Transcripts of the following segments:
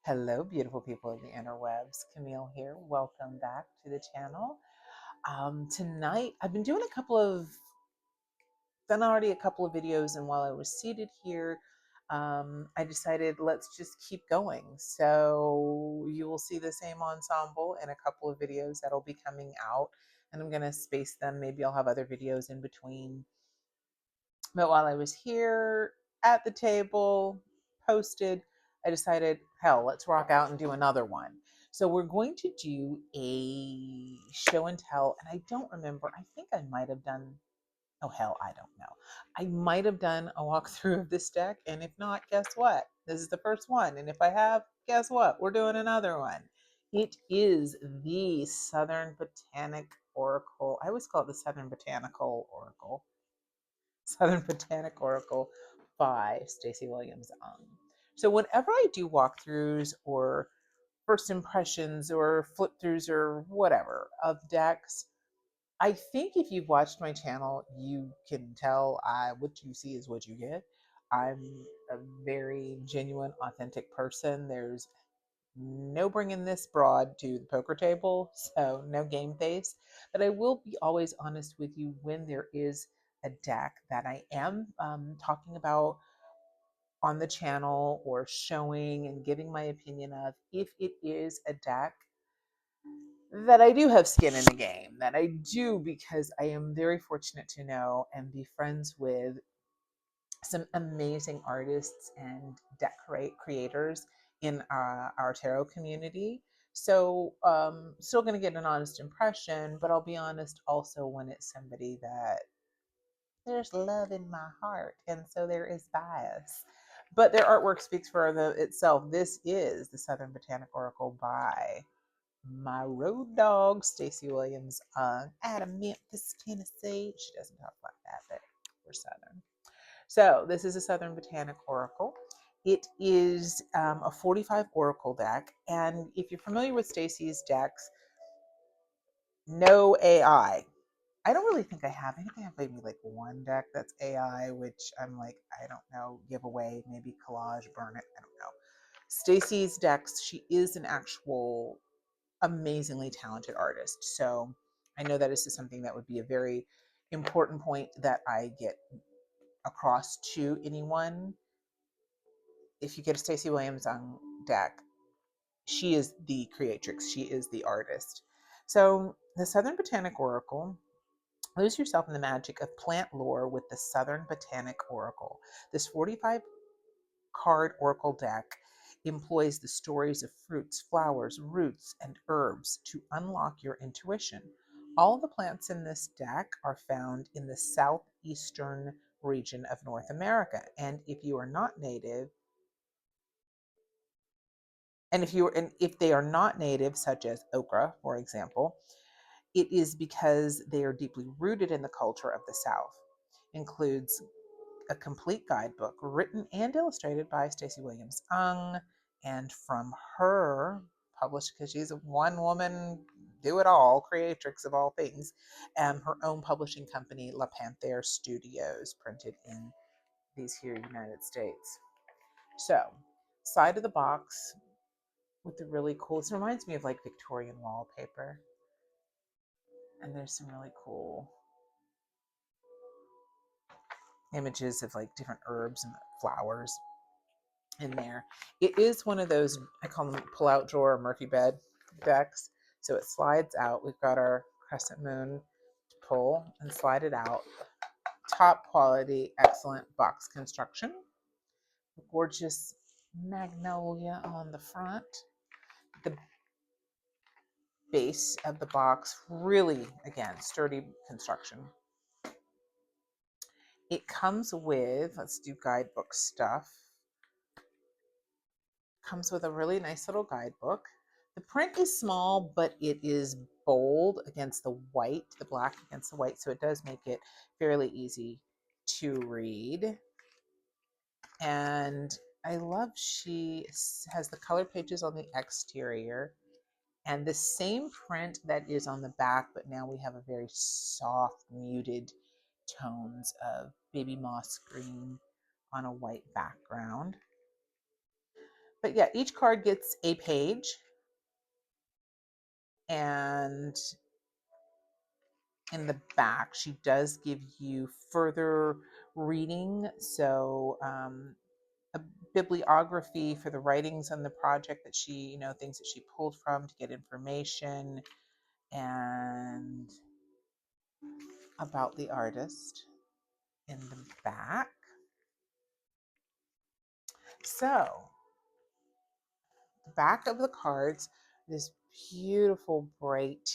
Hello, beautiful people of the interwebs. Camille here. Welcome back to the channel. Tonight, I've been doing done already a couple of videos, and while I was seated here, I decided let's just keep going. So you will see the same ensemble in a couple of videos that'll be coming out, and I'm going to space them. Maybe I'll have other videos in between. But while I was here at the table, posted, I decided, hell, let's rock out and do another one. So we're going to do a show and tell. And I don't remember, I think I might have done, oh, hell, I don't know. I might have done a walkthrough of this deck. And if not, guess what? This is the first one. And if I have, guess what? We're doing another one. It is the Southern Botanic Oracle. I always call it the Southern Botanical Oracle. Southern Botanic Oracle by Stacey Williams. So whenever I do walkthroughs or first impressions or flip throughs or whatever of decks, I think if you've watched my channel, you can tell what you see is what you get. I'm a very genuine, authentic person. There's no bringing this broad to the poker table, so no game face. But I will be always honest with you when there is a deck that I am talking about on the channel or showing and giving my opinion of. If it is a deck that I do have skin in the game, that I do because I am very fortunate to know and be friends with some amazing artists and decorate creators in our tarot community. So, still going to get an honest impression, but I'll be honest also when it's somebody that there's love in my heart, and so there is bias. But their artwork speaks for itself. This is the Southern Botanic Oracle by my road dog, Stacey Williams, out of Memphis, Tennessee. She doesn't talk like that, but we're Southern. So this is a Southern Botanic Oracle. It is a 45 Oracle deck. And if you're familiar with Stacey's decks, no AI. I don't really think I have. I think I have maybe like one deck that's AI, which I'm like, I don't know, give away, maybe collage, burn it. I don't know. Stacey's decks, she is an actual amazingly talented artist. So I know that this is something that would be a very important point that I get across to anyone. If you get a Stacey Williams on deck, she is the creatrix, she is the artist. So, the Southern Botanic Oracle. Lose yourself in the magic of plant lore with the Southern Botanic Oracle. This 45 card oracle deck employs the stories of fruits, flowers, roots, and herbs to unlock your intuition. All the plants in this deck are found in the southeastern region of North America. And if you are not native, and if they are not native, such as okra, for example, it is because they are deeply rooted in the culture of the South. Includes a complete guidebook written and illustrated by Stacey Williams Ung, and from her published, because she's a one woman do it all creatrix of all things, her own publishing company La Panther Studios, printed in these here United States. So side of the box with the really cool, this reminds me of like Victorian wallpaper, and there's some really cool images of like different herbs and flowers in there. It is one of those, I call them pull out drawer Murphy bed decks. So it slides out. We've got our crescent moon to pull and slide it out. Top quality, excellent box construction. Gorgeous magnolia on the front. The base of the box, really, again, sturdy construction. It comes with, let's do guidebook stuff. Comes with a really nice little guidebook. The print is small, but it is bold against the white, the black against the white, so it does make it fairly easy to read. And I love she has the color pages on the exterior and the same print that is on the back, but now we have a very soft, muted tones of baby moss green on a white background. But yeah, each card gets a page, and in the back, she does give you further reading. So, a bibliography for the writings on the project that she, things that she pulled from to get information, and about the artist in the back. So, the back of the cards, this beautiful, bright,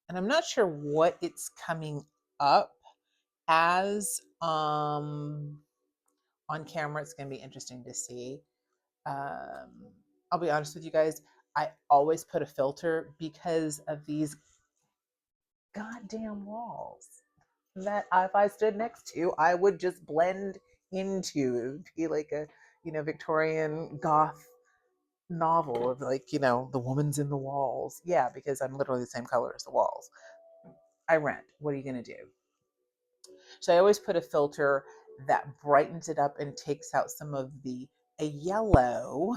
and I'm not sure what it's coming up as on camera. It's going to be interesting to see. Um, I'll be honest with you guys. I always put a filter because of these goddamn walls that if I stood next to, I would just blend into. It would be like a, Victorian goth novel of like, the woman's in the walls. Yeah, because I'm literally the same color as the walls. I rent. What are you going to do? So I always put a filter that brightens it up and takes out some of the a yellow.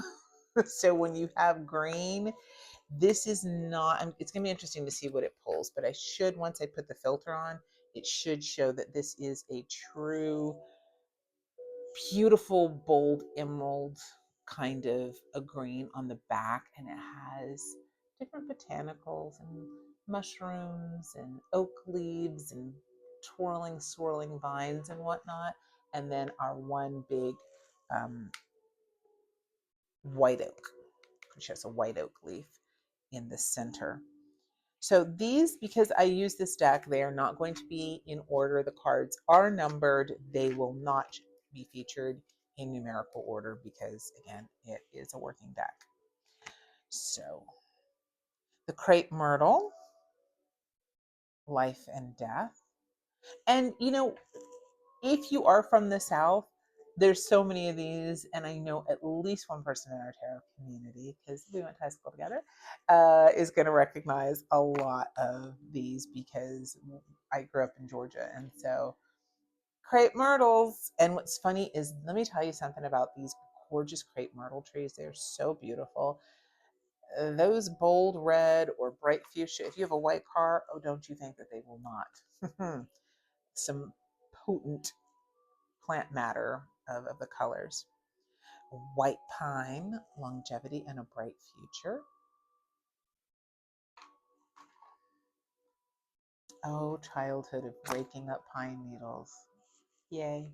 So when you have green, this is not, it's going to be interesting to see what it pulls, but I should, once I put the filter on, it should show that this is a true, beautiful, bold emerald kind of a green on the back. And it has different botanicals and mushrooms and oak leaves and twirling, swirling vines and whatnot. And then our one big um, white oak, which has a white oak leaf in the center. So these, because I use this deck, they are not going to be in order. The cards are numbered. They will not be featured in numerical order because, again, it is a working deck. So the crepe myrtle, life and death. And, if you are from the South, there's so many of these, and I know at least one person in our tarot community, because we went to high school together, is going to recognize a lot of these because I grew up in Georgia. And so, crepe myrtles. And what's funny is, let me tell you something about these gorgeous crepe myrtle trees. They're so beautiful. Those bold red or bright fuchsia, if you have a white car, oh, don't you think that they will not? Some potent plant matter of the colors. White pine, longevity and a bright future. Oh, childhood of breaking up pine needles. Yay.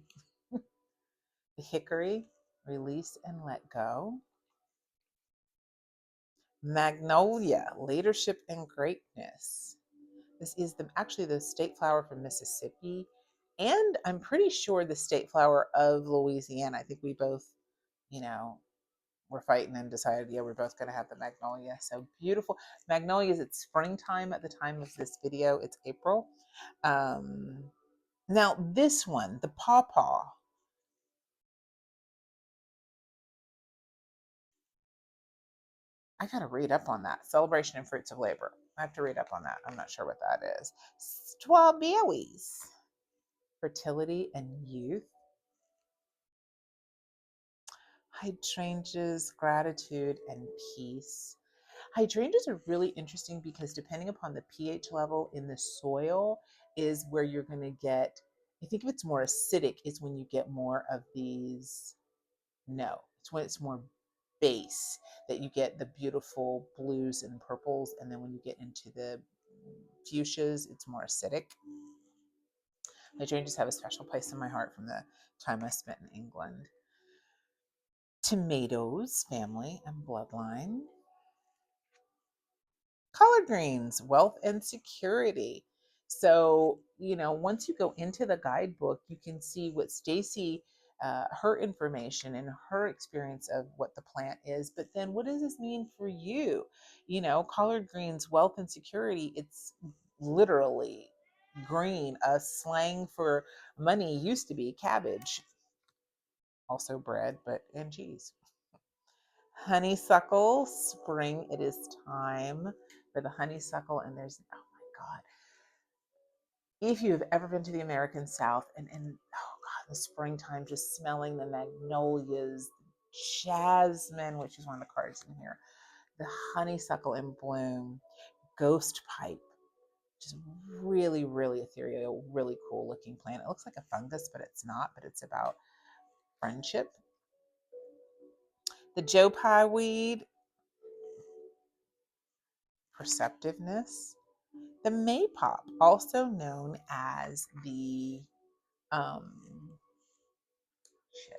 The hickory, release and let go. Magnolia, leadership and greatness. This is actually the state flower from Mississippi. And I'm pretty sure the state flower of Louisiana. I think we both, you know, we're fighting and decided, yeah, we're both going to have the magnolia. So beautiful. Magnolias, it's springtime at the time of this video. It's April. Um, Now, this one, the pawpaw, I got to read up on that. Celebration and fruits of labor. I have to read up on that. I'm not sure what that is. Strawberries, fertility and youth. Hydrangeas, gratitude and peace. Hydrangeas are really interesting because depending upon the pH level in the soil is where you're going to get, I think if it's more acidic is when you get more of these. No, it's when it's more base that you get the beautiful blues and purples. And then when you get into the fuchsias, it's more acidic. Hydrangeas have a special place in my heart from the time I spent in England. Tomatoes, family and bloodline. Collard greens, wealth and security. So, once you go into the guidebook, you can see what Stacey, her information and her experience of what the plant is. But then what does this mean for you? Collard greens, wealth and security, it's literally green. A slang for money used to be cabbage, also bread, and cheese. Honeysuckle, spring, it is time for the honeysuckle. And there's, oh my God, if you've ever been to the American South and oh God, the springtime, just smelling the magnolias, jasmine, which is one of the cards in here, the honeysuckle in bloom, ghost pipe, which is really, really ethereal, really cool looking plant. It looks like a fungus, but it's not, but it's about friendship. The Joe Pye weed, perceptiveness. The maypop, also known as the um, shit.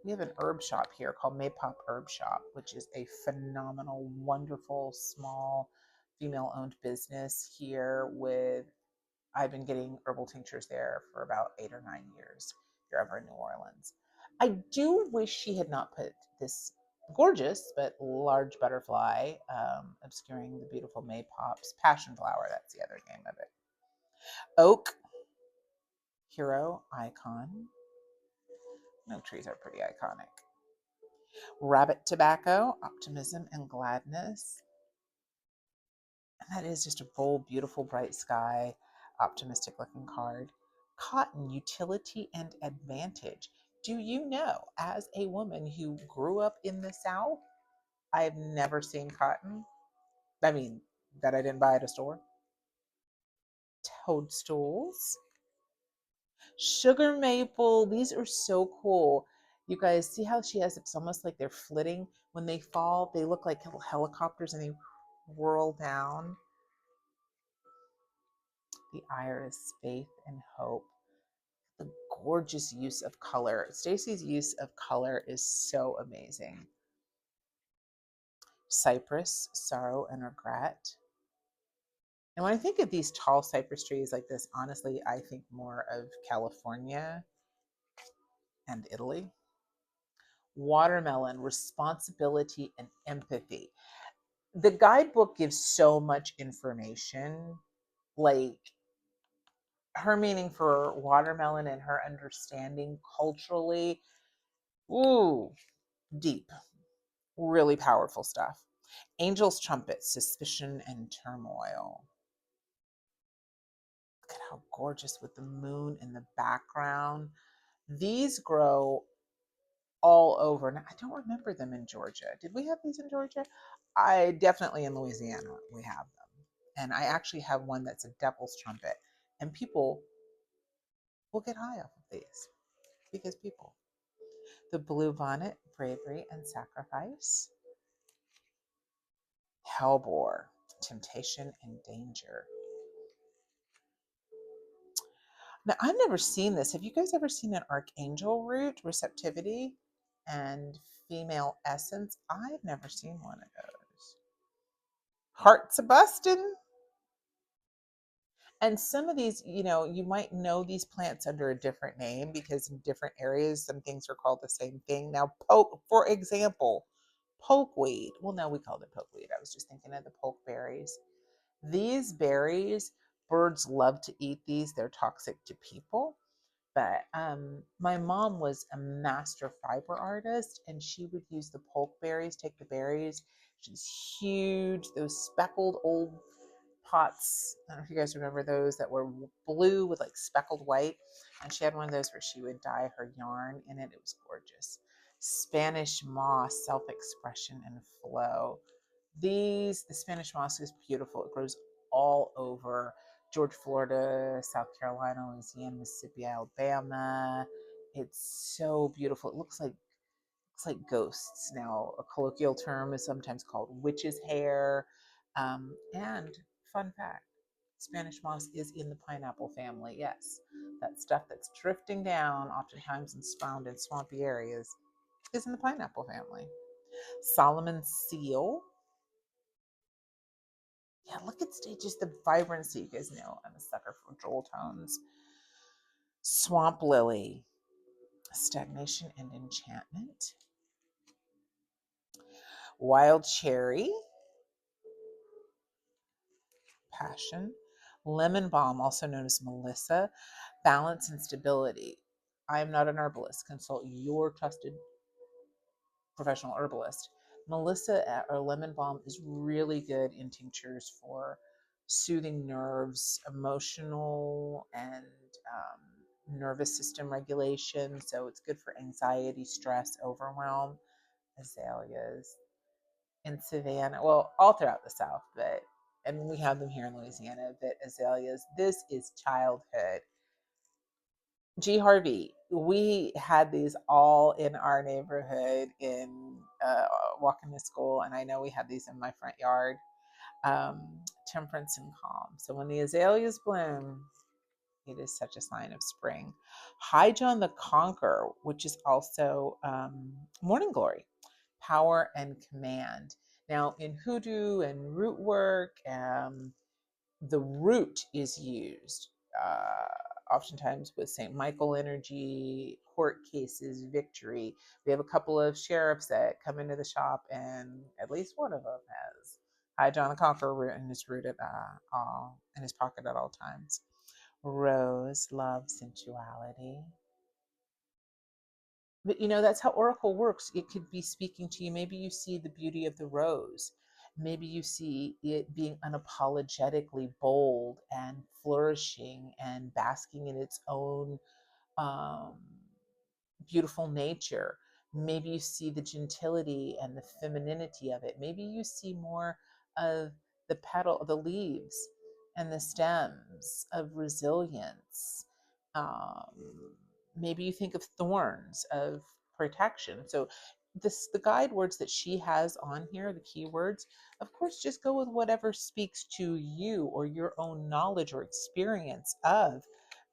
We have an herb shop here called Maypop Herb Shop, which is a phenomenal, wonderful, small, female-owned business here with. I've been getting herbal tinctures there for about 8 or 9 years. If you're ever in New Orleans, I do wish she had not put this gorgeous but large butterfly obscuring the beautiful Maypop's passion flower. That's the other name of it. Oak, hero, icon. No, trees are pretty iconic. Rabbit tobacco, optimism and gladness. And that is just a bold, beautiful, bright sky, optimistic looking card. Cotton, utility and advantage. Do you know, as a woman who grew up in the South, I have never seen cotton. I mean, that I didn't buy at a store. Toadstools. Sugar maple. These are so cool. You guys see how she has, it's almost like they're flitting. When they fall, they look like little helicopters and they whirl down. The iris, faith and hope. The gorgeous use of color. Stacey's use of color is so amazing. Cypress, sorrow and regret. And when I think of these tall cypress trees like this, honestly, I think more of California and Italy. Watermelon, responsibility and empathy. The guidebook gives so much information, like her meaning for watermelon and her understanding culturally. Ooh, deep, really powerful stuff. Angel's trumpet, suspicion and turmoil. Look at how gorgeous with the moon in the background. These grow all over. Now, I don't remember them in Georgia. Did we have these in Georgia? I definitely in Louisiana we have them. And I actually have one that's a devil's trumpet. And people will get high off of these because people. The blue bonnet, bravery and sacrifice. Hellbore, temptation and danger. Now, I've never seen this. Have you guys ever seen an archangel root, receptivity and female essence? I've never seen one of those. Hearts a bustin'. And some of these, you might know these plants under a different name because in different areas, some things are called the same thing. Now, for example, pokeweed. Well, no, we called it pokeweed. I was just thinking of the pokeberries. These berries, birds love to eat these. They're toxic to people. But my mom was a master fiber artist, and she would use the pokeberries, take the berries, she's huge, those speckled old pots. I don't know if you guys remember those that were blue with like speckled white. And she had one of those where she would dye her yarn in it. It was gorgeous. Spanish moss, self expression and flow. The Spanish moss is beautiful. It grows all over Georgia, Florida, South Carolina, Louisiana, Mississippi, Alabama. It's so beautiful. It looks like ghosts. Now, a colloquial term is sometimes called witch's hair. And fun fact, Spanish moss is in the pineapple family. Yes, that stuff that's drifting down, oftentimes and found in swampy areas, is in the pineapple family. Solomon's seal. Yeah, look at just the vibrancy. You guys know I'm a sucker for jewel tones. Swamp lily, stagnation and enchantment. Wild cherry, passion. Lemon balm, also known as Melissa, balance and stability. I am not an herbalist. Consult your trusted professional herbalist. Melissa or lemon balm is really good in tinctures for soothing nerves, emotional and nervous system regulation. So it's good for anxiety, stress, overwhelm. azaleas in Savannah. Well, all throughout the South, but I mean, we have them here in Louisiana, but azaleas, this is childhood. G. Harvey, we had these all in our neighborhood in walking to school, and I know we had these in my front yard. Temperance and calm. So when the azaleas bloom, it is such a sign of spring. High John the Conqueror, which is also morning glory, power and command. Now, in hoodoo and root work, the root is used oftentimes with St. Michael energy, court cases, victory. We have a couple of sheriffs that come into the shop, and at least one of them has High John the Conqueror root in his root in his pocket at all times. Rose, love, sensuality. But that's how Oracle works. It could be speaking to you. Maybe you see the beauty of the rose. Maybe you see it being unapologetically bold and flourishing and basking in its own um, beautiful nature. Maybe you see the gentility and the femininity of it. Maybe you see more of the leaves and the stems of resilience. Maybe you think of thorns of protection. So the guide words that she has on here, the keywords, of course, just go with whatever speaks to you or your own knowledge or experience of,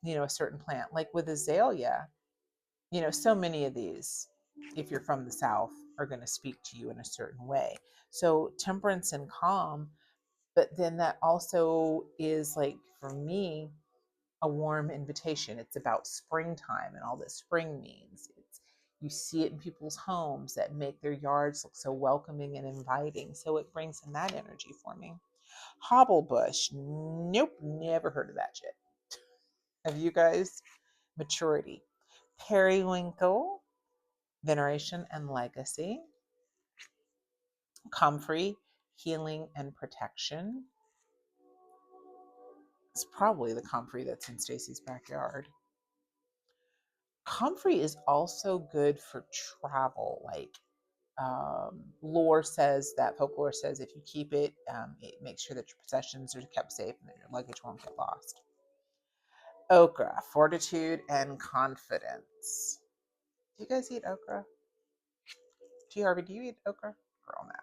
a certain plant. Like with azalea, so many of these, if you're from the South, are going to speak to you in a certain way. So temperance and calm, but then that also is like, for me, a warm invitation. It's about springtime and all that spring means. You see it in people's homes that make their yards look so welcoming and inviting. So it brings in that energy for me. Hobblebush, nope, never heard of that shit. Have you guys? Maturity. Periwinkle, veneration and legacy. Comfrey, healing and protection. It's probably the comfrey that's in Stacey's backyard. Comfrey is also good for travel. Like folklore says, if you keep it, it makes sure that your possessions are kept safe and that your luggage won't get lost. Okra, fortitude and confidence. Do you guys eat okra? G. Harvey, do you eat okra? Girl, no.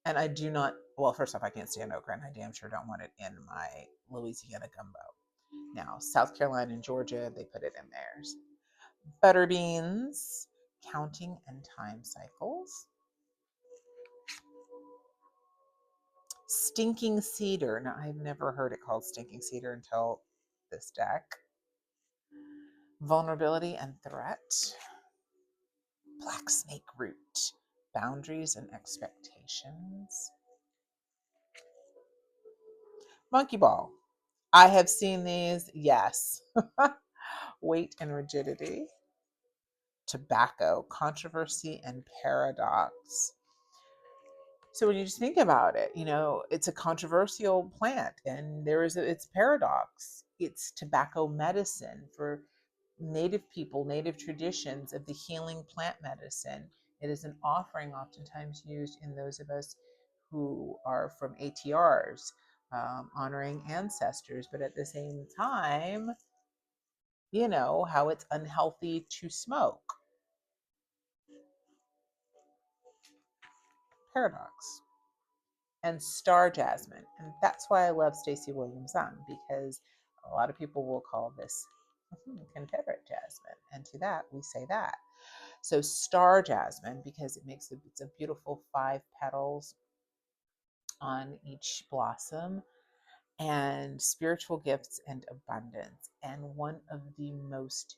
And I do not, well, first off, I can't stand okra, and I damn sure don't want it in my Louisiana gumbo. Now, South Carolina and Georgia, they put it in theirs. Butter beans, counting and time cycles. Stinking cedar. Now, I've never heard it called stinking cedar until this deck. Vulnerability and threat. Black snake root. Boundaries and expectations. Monkey ball. I have seen these, yes. Weight and rigidity. Tobacco, controversy and paradox. So when you just think about it, it's a controversial plant, and it's paradox. It's tobacco medicine for native people, native traditions of the healing plant medicine. It is an offering oftentimes used in those of us who are from ATRs, honoring ancestors, but at the same time, how it's unhealthy to smoke. Paradox. And star jasmine. And that's why I love Stacey Williams Young, because a lot of people will call this Confederate jasmine. And to that, we say that. So star jasmine, because it's a beautiful 5 petals on each blossom, and spiritual gifts and abundance. And one of the most,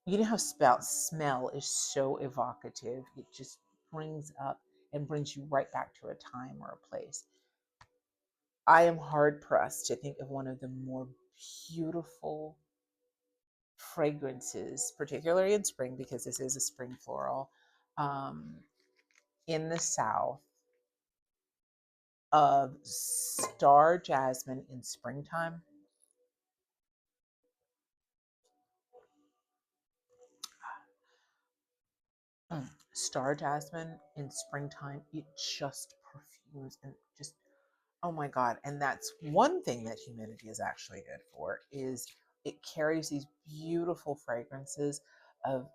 how smell is so evocative. It just brings up and brings you right back to a time or a place. I am hard pressed to think of one of the more beautiful fragrances, particularly in spring, because this is a spring floral, um, in the South, of star jasmine in springtime. Star jasmine in springtime, it just perfumes and just, oh my God. And that's one thing that humidity is actually good for, is it carries these beautiful fragrances of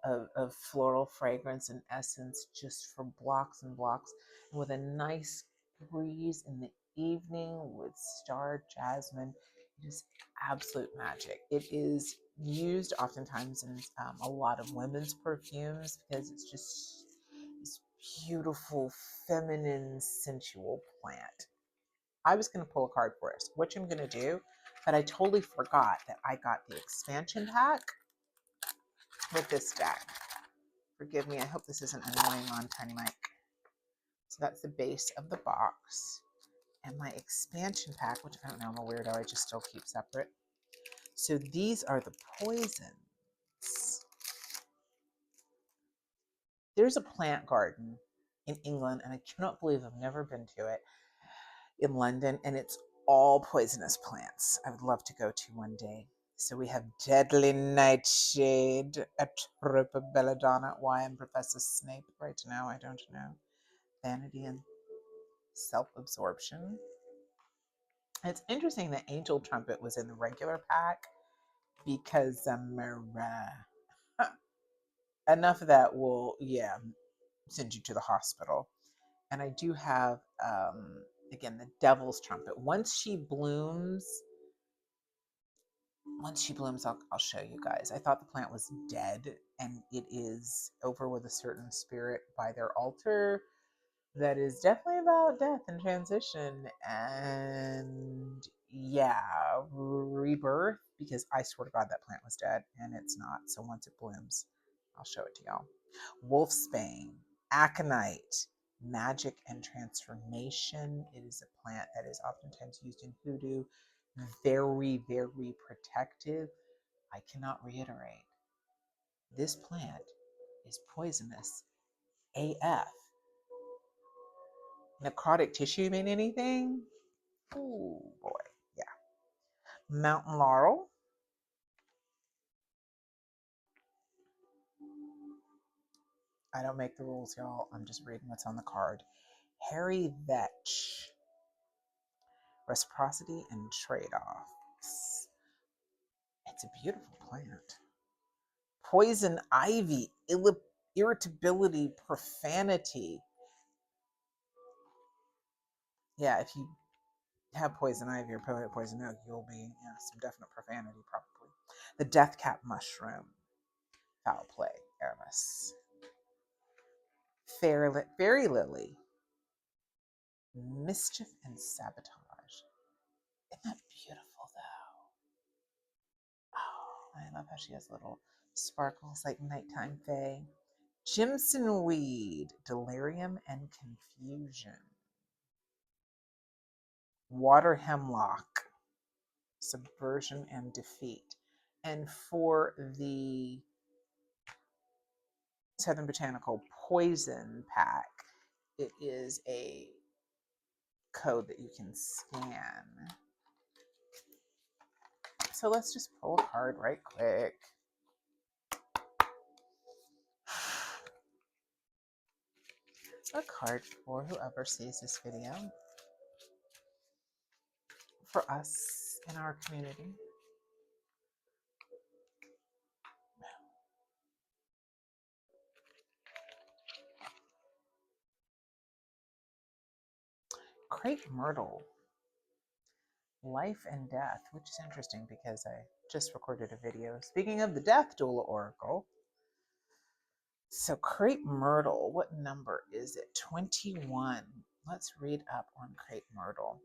floral fragrance and essence just for blocks and blocks. And with a nice breeze in the evening with star jasmine, it is absolute magic. It is used oftentimes in a lot of women's perfumes because it's just this beautiful, feminine, sensual plant. I was going to pull a card for us, which I'm going to do, but I totally forgot that I got the expansion pack with this deck. Forgive me, I hope this isn't annoying on Tiny Mike. So that's the base of the box. And my expansion pack, which I don't know, I'm a weirdo, I just still keep separate. So these are the poisons. There's a plant garden in England, and I cannot believe I've never been to it, in London, and it's all poisonous plants. I would love to go to one day. So we have Deadly Nightshade, Atropa belladonna. Why I'm Professor Snape right now, I don't know. Vanity and self-absorption. It's interesting that Angel Trumpet was in the regular pack because enough of that will, send you to the hospital. And I do have, again, the Devil's Trumpet. Once she blooms, I'll show you guys. I thought the plant was dead, and it is over with a certain spirit by their altar that is definitely about death and transition and, rebirth, because I swear to God that plant was dead and it's not. So once it blooms, I'll show it to y'all. Wolfsbane, aconite, magic and transformation. It is a plant that is oftentimes used in hoodoo. Very, very protective. I cannot reiterate. This plant is poisonous AF. Necrotic tissue mean anything? Oh boy, yeah. Mountain laurel. I don't make the rules, y'all. I'm just reading what's on the card. Hairy vetch. Reciprocity and trade-offs. It's a beautiful plant. Poison ivy. Irritability, profanity. Yeah, if you have poison ivy or poison oak, you'll be some definite profanity probably. The death cap mushroom. Foul play. Aramis. Fairy lily. Mischief and sabotage. Isn't that beautiful though? Oh, I love how she has little sparkles like nighttime fae. Jimson weed. Delirium and confusion. Water hemlock. Subversion and defeat. And for the Southern Botanical Poison Pack, it is a code that you can scan. So let's just pull a card right quick. A card for whoever sees this video, for us in our community. Crepe myrtle. Life and death, which is interesting because I just recorded a video speaking of the Death Doula Oracle. So crepe myrtle, what number is it? 21. Let's read up on crepe myrtle.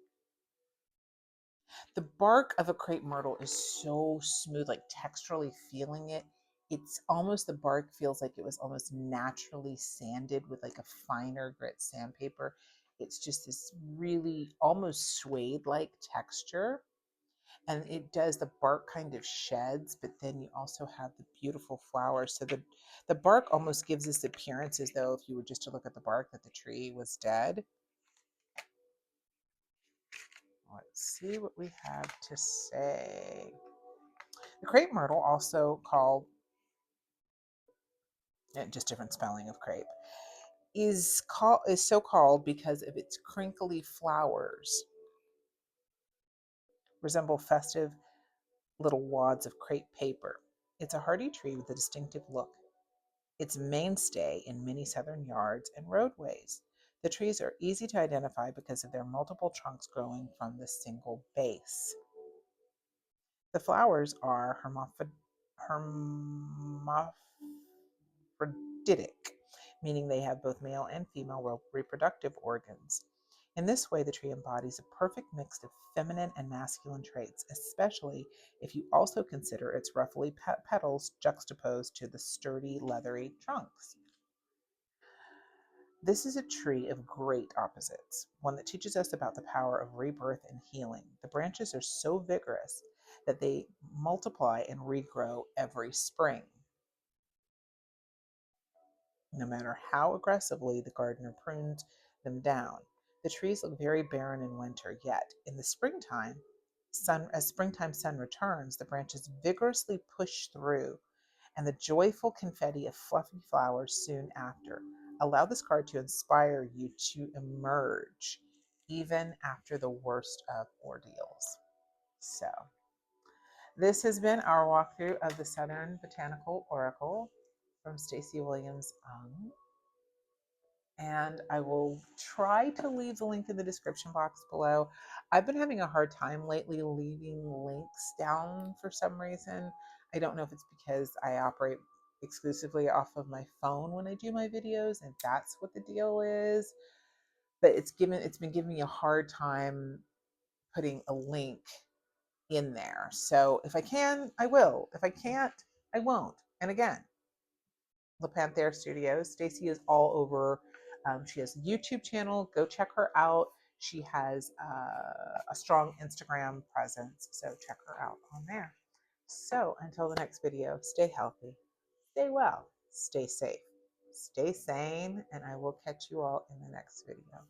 The bark of a crepe myrtle is so smooth, like texturally feeling it. It's almost, the bark feels like it was almost naturally sanded with like a finer grit sandpaper. It's just this really almost suede-like texture. And it does, the bark kind of sheds, but then you also have the beautiful flowers. So the bark almost gives this appearance as though if you were just to look at the bark that the tree was dead. Let's see what we have to say. The crepe myrtle, also called, just different spelling of crepe, is so called because of its crinkly flowers resemble festive little wads of crepe paper. It's a hardy tree with a distinctive look. It's a mainstay in many southern yards and roadways. The trees are easy to identify because of their multiple trunks growing from the single base. The flowers are hermaphroditic, meaning they have both male and female reproductive organs. In this way, the tree embodies a perfect mix of feminine and masculine traits, especially if you also consider its roughly petals juxtaposed to the sturdy, leathery trunks. This is a tree of great opposites, one that teaches us about the power of rebirth and healing. The branches are so vigorous that they multiply and regrow every spring, no matter how aggressively the gardener prunes them down. The trees look very barren in winter, yet in the springtime, as springtime sun returns, the branches vigorously push through, and the joyful confetti of fluffy flowers soon after. Allow this card to inspire you to emerge even after the worst of ordeals. So, this has been our walkthrough of the Southern Botanical Oracle from Stacey Williams Ung. And I will try to leave the link in the description box below. I've been having a hard time lately leaving links down for some reason. I don't know if it's because I operate exclusively off of my phone when I do my videos, and that's what the deal is. But it's been giving me a hard time putting a link in there. So if I can, I will. If I can't, I won't. And again, La Panther Studios. Stacey is all over. She has a YouTube channel. Go check her out. She has a strong Instagram presence, so check her out on there. So until the next video, stay healthy, stay well, stay safe, stay sane, and I will catch you all in the next video.